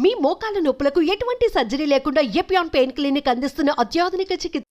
మీ మోకాల నొప్పులకు ఎటువంటి సర్జరీ లేకుండా ఎపియాన్ పెయిన్ క్లినిక్ అందిస్తున్న అత్యాధునిక చికిత్స.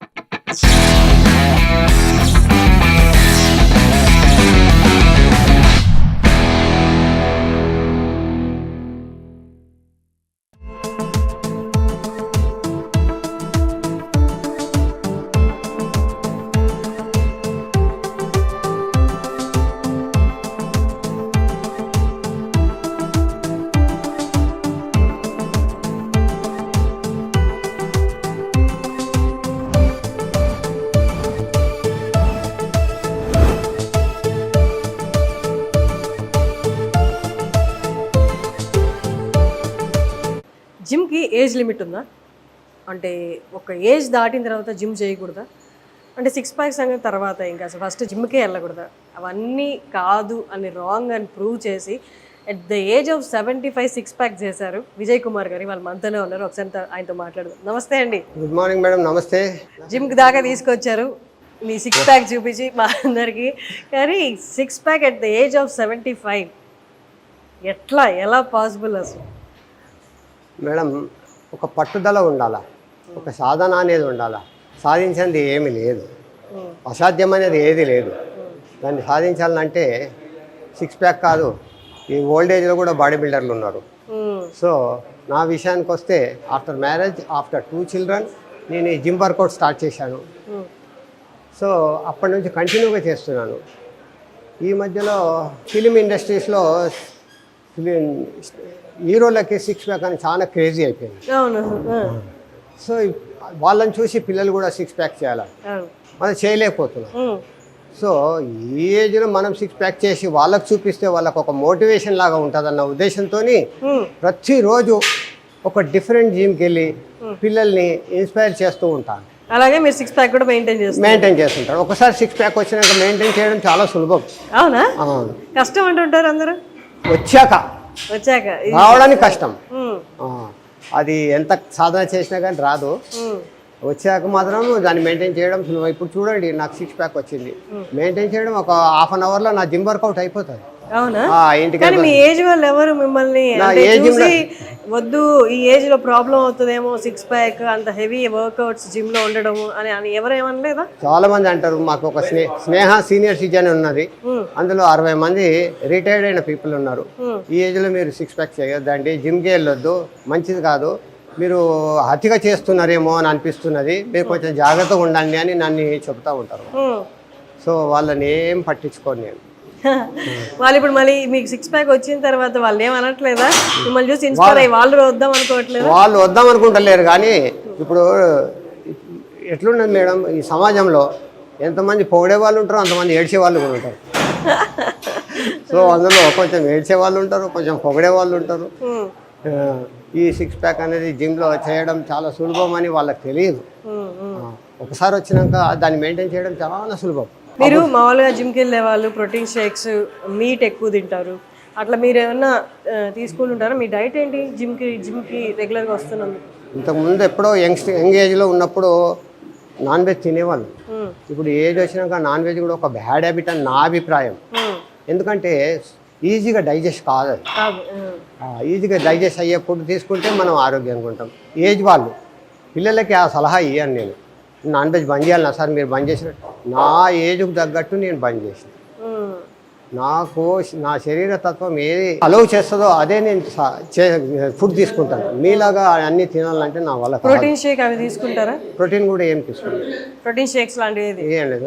జిమ్కి ఏజ్ లిమిట్ ఉందా? అంటే ఒక ఏజ్ దాటిన తర్వాత జిమ్ చేయకూడదా? అంటే సిక్స్ ప్యాక్స్ అనేది తర్వాత ఇంకా అసలు ఫస్ట్ జిమ్కే వెళ్ళకూడదా? అవన్నీ కాదు అని రాంగ్ అని ప్రూవ్ చేసి at the age of 75 six pack చేశారు విజయ్ కుమార్ గారు. వాళ్ళు మనతోనే ఉన్నారు, ఒకసారి ఆయనతో మాట్లాడదాం. నమస్తే అండి. Good morning madam. నమస్తే. జిమ్కి దాకా తీసుకొచ్చారు మీ సిక్స్ ప్యాక్ చూపించి మా అందరికీ. కానీ six pack at the age of 75 ఎలా పాసిబుల్ అసలు? మేడం, ఒక పట్టుదల ఉండాలా, ఒక సాధన అనేది ఉండాలా. సాధించేది ఏమీ లేదు, అసాధ్యం అనేది ఏది లేదు. దాన్ని సాధించాలంటే సిక్స్ ప్యాక్ కాదు, ఈ ఓల్డ్ ఏజ్లో కూడా బాడీ బిల్డర్లు ఉన్నారు. సో నా విషయానికి వస్తే ఆఫ్టర్ మ్యారేజ్, ఆఫ్టర్ 2 చిల్డ్రన్ నేను ఈ జిమ్ వర్కౌట్ స్టార్ట్ చేశాను. సో అప్పటి నుంచి కంటిన్యూగా చేస్తున్నాను. ఈ మధ్యలో ఫిలిం ఇండస్ట్రీస్లో హీరోలకి సిక్స్ ప్యాక్ అని చాలా క్రేజీ అయిపోయింది. సో వాళ్ళని చూసి పిల్లలు కూడా సిక్స్ ప్యాక్ చేయాలి, మనం చేయలేకపోతున్నాం. సో ఈ ఏజ్లో మనం సిక్స్ ప్యాక్ చేసి వాళ్ళకి చూపిస్తే వాళ్ళకు ఒక మోటివేషన్ లాగా ఉంటుందన్న ఉద్దేశంతో ప్రతిరోజు ఒక డిఫరెంట్ జిమ్కి వెళ్ళి పిల్లల్ని ఇన్స్పైర్ చేస్తూ ఉంటాను. అలాగే మీరు సిక్స్ ప్యాక్ కూడా మెయింటైన్ చేస్తుంటారు. ఒకసారి సిక్స్ ప్యాక్ వచ్చినాక మెయింటైన్ చేయడం చాలా సులభం. అవునా? కష్టం అంటుంటారు అందరూ. వచ్చాక రావడానికి కష్టం. అది ఎంత సాధన చేసినా కానీ రాదు. వచ్చాక మాత్రం దాన్ని మెయింటైన్ చేయడం సులభం. ఇప్పుడు చూడండి, నాకు సిక్స్ ప్యాక్ వచ్చింది. మెయింటైన్ చేయడం ఒక హాఫ్ అన్ అవర్లో నా జిమ్ వర్కౌట్ అయిపోతుంది. అవునా? ఇంటికి మీ ఏజ్ వాళ్ళు ఎవరు మిమ్మల్ని వద్దు ఈ ఏజ్ లో ప్రాబ్లం అవుతుందేమో సిక్స్ ప్యాక్ అంత హెవీ వర్కౌట్స్ జిమ్ లో ఉండడం అని ఎవరు ఏమనలేదా? చాలా మంది అంటారు. మాకు ఒక స్నేహ సీనియర్ సిటిజన్ ఉన్నది, అందులో 60 మంది రిటైర్డ్ అయిన పీపుల్ ఉన్నారు. ఈ ఏజ్ లో మీరు సిక్స్ ప్యాక్ చేయొద్దండి, జిమ్కి వెళ్ళొద్దు, మంచిది కాదు, మీరు అతిగా చేస్తున్నారేమో అని అనిపిస్తున్నది, మీరు కొంచెం జాగ్రత్తగా ఉండండి అని నన్ను చెప్తా ఉంటారు. సో వాళ్ళని ఏం పట్టించుకోను నేను. వాళ్ళు ఇప్పుడు మళ్ళీ మీకు సిక్స్ ప్యాక్ వచ్చిన తర్వాత వాళ్ళు ఏమనట్లేదా? మిమ్మల్ని చూసి ఇన్స్పైర్ అయ్యి వాళ్ళు వద్దాం అనుకోవట్లేదు? వాళ్ళు వద్దాం అనుకుంటలేరు. కానీ ఇప్పుడు ఎట్లున్నది మేడం, ఈ సమాజంలో ఎంతమంది పొగిడే వాళ్ళు ఉంటారు, అంతమంది ఏడ్చే వాళ్ళు కూడా ఉంటారు. సో అందులో కొంచెం ఏడ్చే వాళ్ళు ఉంటారు, కొంచెం పొగిడే వాళ్ళు ఉంటారు. ఈ సిక్స్ ప్యాక్ అనేది జిమ్లో చేయడం చాలా సులభం అని వాళ్ళకి తెలియదు. ఒకసారి వచ్చినాక దాన్ని మెయింటైన్ చేయడం చాలా సులభం. మీరు మామూలుగా జిమ్కి వెళ్ళే వాళ్ళు ప్రోటీన్ షేక్స్, మీట్ ఎక్కువ తింటారు, అట్లా మీరు ఏమన్నా తీసుకుంటుంటారా? మీ డైట్ ఏంటి జిమ్కి రెగ్యులర్గా వస్తున్నందుకు? ఇంతకుముందు ఎప్పుడో యంగ్ ఏజ్లో ఉన్నప్పుడు నాన్ వెజ్ తినేవాళ్ళు. ఇప్పుడు ఏజ్ వచ్చినాక నాన్ వెజ్ కూడా ఒక బ్యాడ్ హ్యాబిట్ అని నా అభిప్రాయం. ఎందుకంటే ఈజీగా డైజెస్ట్ కాదు. ఈజీగా డైజెస్ట్ అయ్యే ఫుడ్ తీసుకుంటే మనం ఆరోగ్యంగా ఉంటాం. ఏజ్ వాళ్ళు పిల్లలకి ఆ సలహా ఇవ్వను నేను. నాన్ వెజ్ బంద్ చేయాలి సార్, మీరు బంద్ చేసినట్టు. నా ఏజ్కు తగ్గట్టు నేను బంద్ చేసిన. నాకు నా శరీర తత్వం ఏది అలౌ చేస్తుందో అదే నేను ఫుడ్ తీసుకుంటాను. మీలాగా అన్ని తినాలంటే నా వల్ల. ప్రోటీన్ షేక్ అవి తీసుకుంటారా? ప్రోటీన్ కూడా ఏం తీసుకుంటాను. ప్రోటీన్ షేక్స్ లాంటివి ఏం లేదు.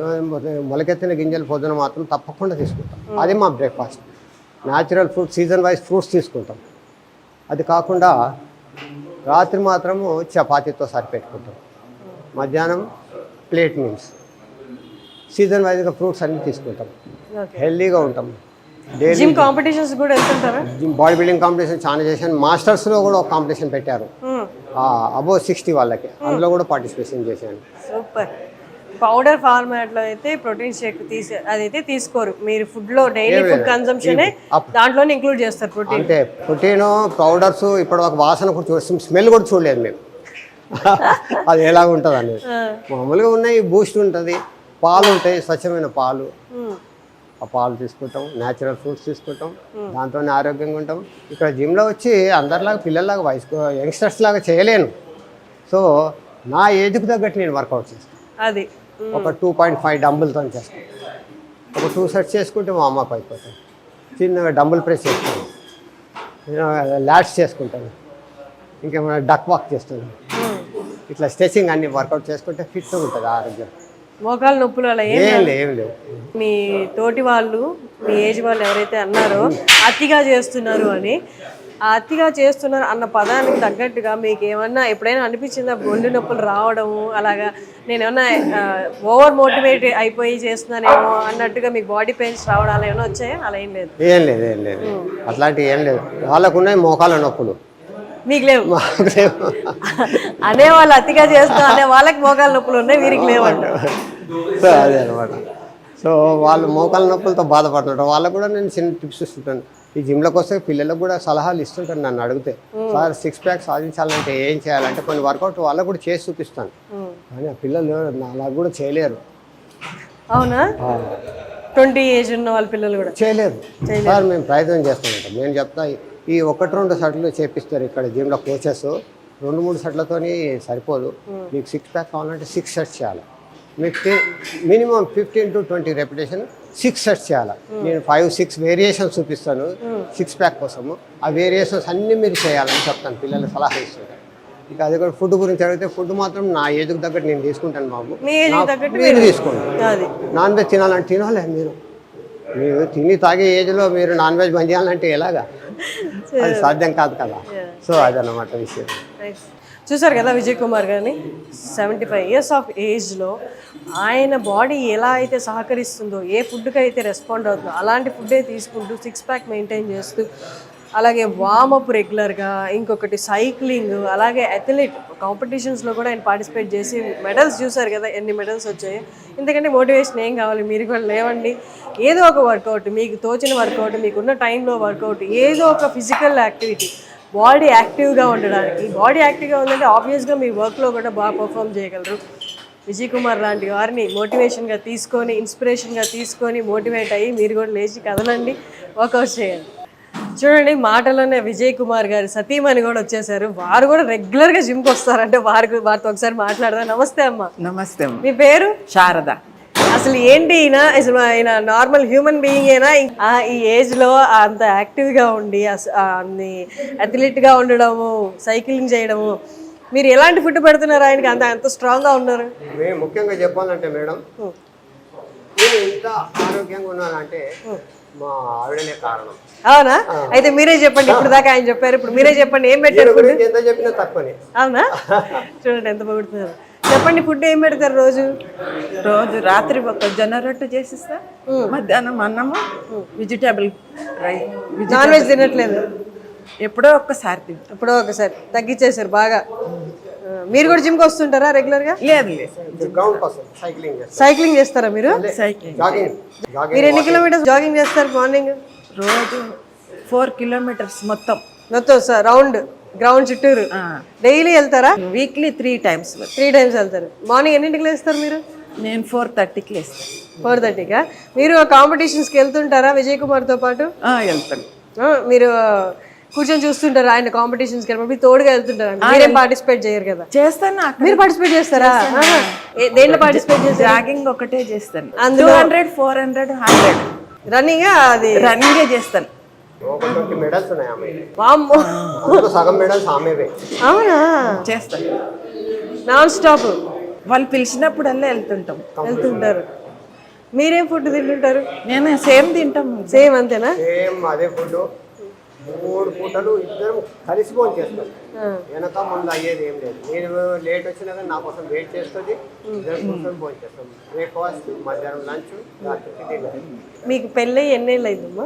మొలకెత్తిన గింజలు పొద్దున మాత్రం తప్పకుండా తీసుకుంటాం. అది మా breakfast. Natural fruit, season wise fruits తీసుకుంటాం. అది కాకుండా రాత్రి మాత్రము చపాతీతో సరిపెట్టుకుంటాం. మధ్యాహ్నం ప్లేట్ మీల్స్, సీజన్ వైజ్గా ఫ్రూట్స్ అన్నీ తీసుకుంటాం. హెల్దీగా ఉంటాం. జిమ్ కాంపిటీషన్స్ కూడా వెళ్తుంటారా? బాడీ బిల్డింగ్ కాంపిటీషన్ చాలా చేశాను. మాస్టర్స్లో కూడా ఒక కాంపిటీషన్ పెట్టారు, అబోవ్ 60 వాళ్ళకి. అందులో కూడా పార్టిసిపేషన్ చేశాను. సూపర్. పౌడర్ ఫార్మాట్లో అయితే ప్రోటీన్ షేక్ అదైతే తీసుకోరు మీరు. ఫుడ్లో డైలీ ఫుడ్ కన్సంప్షన్ దాంట్లోనే ఇంక్లూడ్ చేస్తారు ప్రోటీన్. అంటే ప్రోటీన్ పౌడర్స్ ఇప్పుడు ఒక వాసన కూడా చూస్తాం, స్మెల్ కూడా చూడలేదు మేము. అది ఎలాగ ఉంటుంది అనేది. మామూలుగా ఉన్నాయి, బూస్ట్ ఉంటుంది, పాలు ఉంటాయి, స్వచ్ఛమైన పాలు. ఆ పాలు తీసుకుంటాం, న్యాచురల్ ఫ్రూట్స్ తీసుకుంటాం, దాంతోనే ఆరోగ్యంగా ఉంటాం. ఇక్కడ జిమ్లో వచ్చి అందరిలాగా పిల్లల్లాగా వయసు యంగ్స్టర్స్ లాగా చేయలేను. సో నా ఏజ్కి తగ్గట్టు నేను వర్కౌట్ చేస్తాను. అది ఒక 2.5 డంబుల్తో చేస్తాను. ఒక 2 సెట్స్ చేసుకుంటే మా అమ్మకు అయిపోతాను. చిన్నగా డంబుల్ ప్రెస్ చేస్తాను, లాట్స్ చేసుకుంటాను, ఇంకేమైనా డక్ వాక్ చేస్తాను. ఇట్లా స్ట్రెచింగ్ అన్ని వర్కౌట్ చేసుకుంటే ఫిట్గా ఉంటుంది ఆరోగ్యం. మోకాలు నొప్పులు అలా ఏం లేవు. మీ తోటి వాళ్ళు, మీ ఏజ్ వాళ్ళు ఎవరైతే అన్నారో అతిగా చేస్తున్నారు అని, ఆ అతిగా చేస్తున్నారు అన్న పదానికి తగ్గట్టుగా మీకు ఏమన్నా ఎప్పుడైనా అనిపించిందా ఒంటి నొప్పులు రావడము, అలాగా నేను ఏమన్నా ఓవర్ మోటివేట్ అయిపోయి చేస్తున్నానేమో అన్నట్టుగా మీకు బాడీ పెయిన్స్ రావడం అలా ఏమైనా వచ్చాయా? అలా ఏం లేదు. ఏం లేదు అట్లాంటివి ఏం లేదు. వాళ్ళకున్నాయి మోకాల నొప్పులు, మీకు లేవు. అనే వాళ్ళు అతిగా చేస్తూ అనే వాళ్ళకి మోకాల నొప్పులు ఉన్నాయి, వీరికి లేవంట. సో అదే అనమాట. సో వాళ్ళు మోకాల నొప్పులతో బాధపడుతుంటారు. వాళ్ళకు కూడా నేను చిన్న టిప్స్ ఇస్తుంటాను. ఈ జిమ్లోకి వస్తే పిల్లలకు కూడా సలహాలు ఇస్తుంటాను. నన్ను అడిగితే సార్ 6 ప్యాక్ సాధించాలంటే ఏం చేయాలంటే కొన్ని వర్కౌట్ వాళ్ళకు కూడా చేసి చూపిస్తాను. కానీ ఆ పిల్లలు అలా కూడా చేయలేరు. అవునా? 20 ఏజ్ ఉన్న వాళ్ళ పిల్లలు కూడా చేయలేరు. సార్ మేము ప్రయత్నం చేస్తామంటాం. నేను చెప్తా, ఈ 1-2 సెట్లు చేపిస్తారు ఇక్కడ జిమ్లో కోచెస్. 2-3 సెట్లతోని సరిపోదు. మీకు 6 ప్యాక్ కావాలంటే 6 సెట్స్ చేయాలి. మీకు మినిమం 15 to 20 రెపిటేషన్ 6 సెట్స్ చేయాలి. నేను 5-6 వేరియేషన్స్ చూపిస్తాను 6 ప్యాక్ కోసము. ఆ వేరియేషన్స్ అన్నీ మీరు చేయాలని చెప్తాను, పిల్లలు సలహా ఇస్తుంటాను. ఇక అది కూడా ఫుడ్ గురించి అడిగితే ఫుడ్ మాత్రం నా ఏజ్కి తగ్గట్టు నేను తీసుకుంటాను బాబు. మీరు తీసుకోండి. నాన్ వెజ్ తినాలంటే తినాలి. మీరు తిని తాగే ఏజ్లో మీరు నాన్ వెజ్ బంద్ చేయాలంటే ఎలాగా? అది సాధ్యం కాదు కదా. సో అదన్నమాట విషయం. చూసారు కదా విజయ్ కుమార్ గారిని. 75 years ఆఫ్ ఏజ్లో ఆయన బాడీ ఎలా అయితే సహకరిస్తుందో, ఏ ఫుడ్కి అయితే రెస్పాండ్ అవుతుందో అలాంటి ఫుడ్డే తీసుకుంటూ 6 ప్యాక్ మెయింటైన్ చేస్తూ, అలాగే వార్మప్ రెగ్యులర్గా, ఇంకొకటి సైక్లింగ్, అలాగే అథ్లెట్ కాంపిటీషన్స్లో కూడా ఆయన పార్టిసిపేట్ చేసి మెడల్స్ చూసారు కదా ఎన్ని మెడల్స్ వచ్చాయి. ఎందుకంటే మోటివేషన్ ఏం కావాలి, మీరు కూడా లేవండి, ఏదో ఒక వర్కౌట్, మీకు తోచిన వర్కౌట్, మీకున్న టైంలో వర్కౌట్, ఏదో ఒక ఫిజికల్ యాక్టివిటీ, బాడీ యాక్టివ్గా ఉండడానికి. బాడీ యాక్టివ్గా ఉందంటే ఆబ్వియస్గా మీ వర్క్లో కూడా బాగా పర్ఫామ్ చేయగలరు. విజయ్ కుమార్ లాంటి వారిని మోటివేషన్గా తీసుకొని, ఇన్స్పిరేషన్గా తీసుకొని మోటివేట్ అయ్యి మీరు కూడా లేచి కదలండి, వర్కౌట్ చేయండి. చూడండి, మాటలోనే విజయ్ కుమార్ గారు సతీమణి కూడా వచ్చేసారు. వారు కూడా రెగ్యులర్గా జిమ్కి వస్తారంటే వారితో ఒకసారి మాట్లాడదాం. నమస్తే అమ్మ. నమస్తే. మీ పేరు? శారద. అసలు ఏంటి ఈయన? అసలు ఆయన నార్మల్ హ్యూమన్ బీయింగ్ ఏనా? ఈ ఏజ్లో అంత యాక్టివ్గా ఉండి అన్ని అథ్లెట్గా ఉండడము, సైక్లింగ్ చేయడము, మీరు ఎలాంటి ఫుడ్ పెడుతున్నారు ఆయనకి? అంత స్ట్రాంగ్గా ఉన్నారు. మేము ముఖ్యంగా చెప్పాలంటే మేడం, నేను ఇంత ఆరోగ్యంగా ఉన్నానంటే మా ఆవిడనే కారణం. అవునా? అయితే మీరే చెప్పండి. ఇప్పుడు దాకా ఆయన చెప్పారు, ఇప్పుడు మీరే చెప్పండి ఏం పెట్టారు ఫుడ్? ఎంత చెప్పినా తక్కువనే. అవునా? చూడండి ఎంత పొగుడుతున్నారు. చెప్పండి, ఫుడ్ ఏం పెడతారు రోజు? రాత్రి ఒక జొన్న రొట్టె చేసిస్తా, మధ్యాహ్నం అన్నము, వెజిటేబుల్ రైస్. నాన్ వెజ్ తినట్లేదు? ఎప్పుడో ఒక్కసారి తింటాం. ఎప్పుడో ఒకసారి తగ్గించేసారు బాగా. మీరు కూడా జిమ్కి వస్తుంటారా రెగ్యులర్గా? లేదు. సైక్లింగ్ చేస్తారా మీరు? సైక్లింగ్. మీరు ఎన్ని కిలోమీటర్స్ జాగింగ్ చేస్తారు మార్నింగ్? రోజు 4 kilometers మొత్తం సార్ రౌండ్ గ్రౌండ్ చుట్టూరు డైలీ వెళ్తారా? Weekly 3 times. 3 times వెళ్తారు. మార్నింగ్ ఎన్నింటికి లేస్తారు మీరు? నేను 4:30కి లేస్తాను. 4:30కా? మీరు కాంపిటీషన్స్కి వెళ్తుంటారా విజయ్ కుమార్తో పాటు? వెళ్తాను. మీరు కూర్చొని చూస్తుంటారా ఆయన కాంపిటీషన్స్కి వెళ్ళినప్పుడు? తోడుగా వెళ్తుంటారా? మీరేం పార్టిసిపేట్ చేయరు కదా? చేస్తాను. మీరు పార్టిసిపేట్ చేస్తారా? దేంట్లో పార్టిసిపేట్ చేస్తారు? జాగింగ్ ఒకటే చేస్తాను. 200, 400, 100 రన్నింగ్. అది రన్నింగే చేస్తాను. మెడల్స్ ఉన్నాయి ఆమె. వామ్మో, సగం మెడల్స్ ఆమెవే. అవునా? చేస్తాను నాన్ స్టాప్. వాళ్ళు పిలిచినప్పుడల్లా వెళ్తుంటారు. మీరేం ఫుడ్ తింటుంటారు? నేను సేమ్ తింటాం. సేమ్ అంతేనా? సేమ్ అదే ఫుడ్. 3 పూటలు ఇద్దరం కలిసి భోజనం చేస్తాం. వెనక ముందు అయ్యేది ఏం లేదు. నేను లేట్ వచ్చినా కానీ నా కోసం వెయిట్ చేస్తుంది. ఇద్దరు కూర్చొని భోజనం చేస్తాం. బ్రేక్ఫాస్ట్, మధ్యాహ్నం లంచ్, రాత్రికి డిన్నర్. మీకు పెళ్ళి ఎన్నేళ్ళు అయిందమ్మా?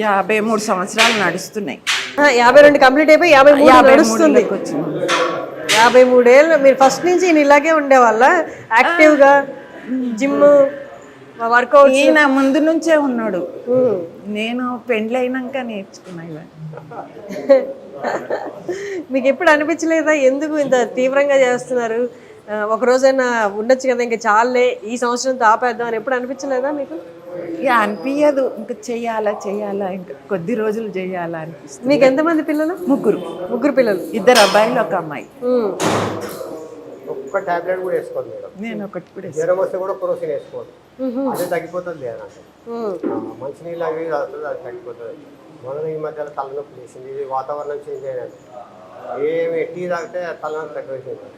53 సంవత్సరాలు నడుస్తున్నాయి. 52 కంప్లీట్ అయిపోయి 53 నడుస్తుంది. 53 ఏళ్ళు. మీరు ఫస్ట్ నుంచి ఈయన ఇలాగే ఉండేవాళ్ళ? యాక్టివ్గా జిమ్ వర్కౌట్? ఈయన ముందు నుంచే ఉన్నాడు. నేను పెండ్లైనాక నేర్చుకున్నా ఇవన్నీ. మీకు ఎప్పుడు అనిపించలేదా ఎందుకు ఇంత తీవ్రంగా చేస్తున్నారు, ఒక రోజైనా ఉండొచ్చు కదా, ఇంకా చాలే ఈ సంవత్సరంతో ఆపేద్దాం అని ఎప్పుడు అనిపించలేదా మీకు? ఇక అనిపించదు, ఇంకా చెయ్యాలా ఇంకా కొద్ది రోజులు చెయ్యాలా అనిపిస్తుంది. మీకు ఎంతమంది పిల్లలు? ముగ్గురు పిల్లలు, 2 అబ్బాయిలు 1 అమ్మాయి. ఒక్క టాబ్లెట్ కూడా వేసుకోదు మేడం. నేను ఒకటి కూడా జ్వరం వస్తే కూడా క్రోసిన్ వేసుకోదు, అదే తగ్గిపోతుంది లేదా మంచినీళ్ళు అవి తాగుతుంది, అది తగ్గిపోతుంది. మొదలు ఈ మధ్యలో తలనొప్పి లేచింది, ఇది వాతావరణం చేంజ్ అయినది, ఏమి టీ తాగితే తలనొప్పి తగ్గిపోయింది.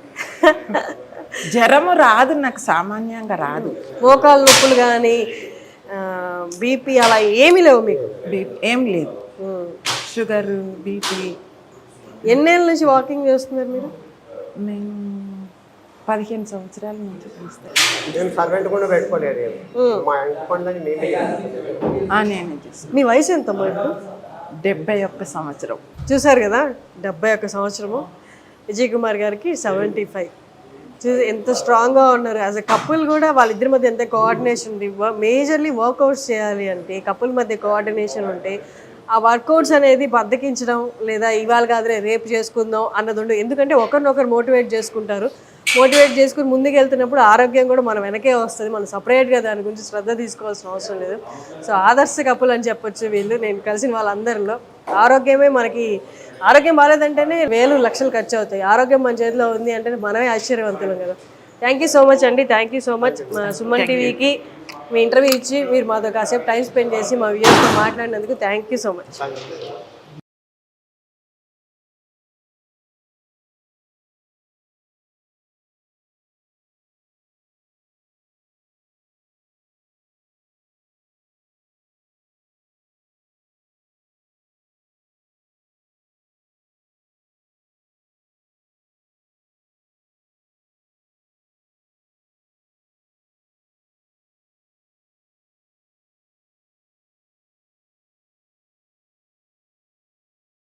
జ్వరము రాదు నాకు, సామాన్యంగా రాదు. మోకాలు నొప్పులు కానీ బీపీ అలా ఏమీ లేవు మీకు? ఏం లేదు. Sugar, BP. ఎన్నేళ్ళ నుంచి వాకింగ్ చేస్తున్నారు మీరు? నేను 15 సంవత్సరాల నుంచి చేస్తాను. నేను సర్వెంట్ కూడా పెట్టుకోలేదు, మా ఇంటి పనులని మేమే చేస్తాం. నేనే చేస్తాను. మీ వయసు ఎంతమ్మా ఇప్పుడు? 71 సంవత్సరం. చూసారు కదా, 71 సంవత్సరము. విజయ్ కుమార్ గారికి 75. చూసి ఎంత స్ట్రాంగ్గా ఉన్నారు. యాజ్ ఎ కపుల్ కూడా వాళ్ళిద్దరి మధ్య ఎంత కోఆర్డినేషన్ ఉంది. మేజర్లీ వర్కౌట్స్ చేయాలి అంటే కపుల్ మధ్య కోఆర్డినేషన్ ఉంటే ఆ వర్కౌట్స్ అనేది బద్దకించడం లేదా ఇవాళ కాదులే రేపు చేసుకుందాం అన్నది ఉండదు. ఎందుకంటే ఒకరినొకరు మోటివేట్ చేసుకుంటారు. మోటివేట్ చేసుకుని ముందుకు వెళ్తున్నప్పుడు ఆరోగ్యం కూడా మన వెనకే వస్తుంది. మనం సపరేట్గా దాని గురించి శ్రద్ధ తీసుకోవాల్సిన అవసరం లేదు. సో ఆదర్శ కపుల్ అని చెప్పొచ్చు వీళ్ళు. నేను కలిసిన వాళ్ళందరిలో ఆరోగ్యమే మనకి, ఆరోగ్యం బాగాలేదంటేనే వేలు లక్షలు ఖర్చు అవుతాయి. ఆరోగ్యం మన చేతిలో ఉంది అంటే మనమే ఆశ్చర్యవంతులం కదా. థ్యాంక్ యూ సో మచ్ అండి. Thank you so much. మా సుమన్ టీవీకి మీ ఇంటర్వ్యూ ఇచ్చి మీరు మాతో కాసేపు టైం స్పెండ్ చేసి మా వ్యూయర్స్తో మాట్లాడినందుకు థ్యాంక్ యూ సో మచ్.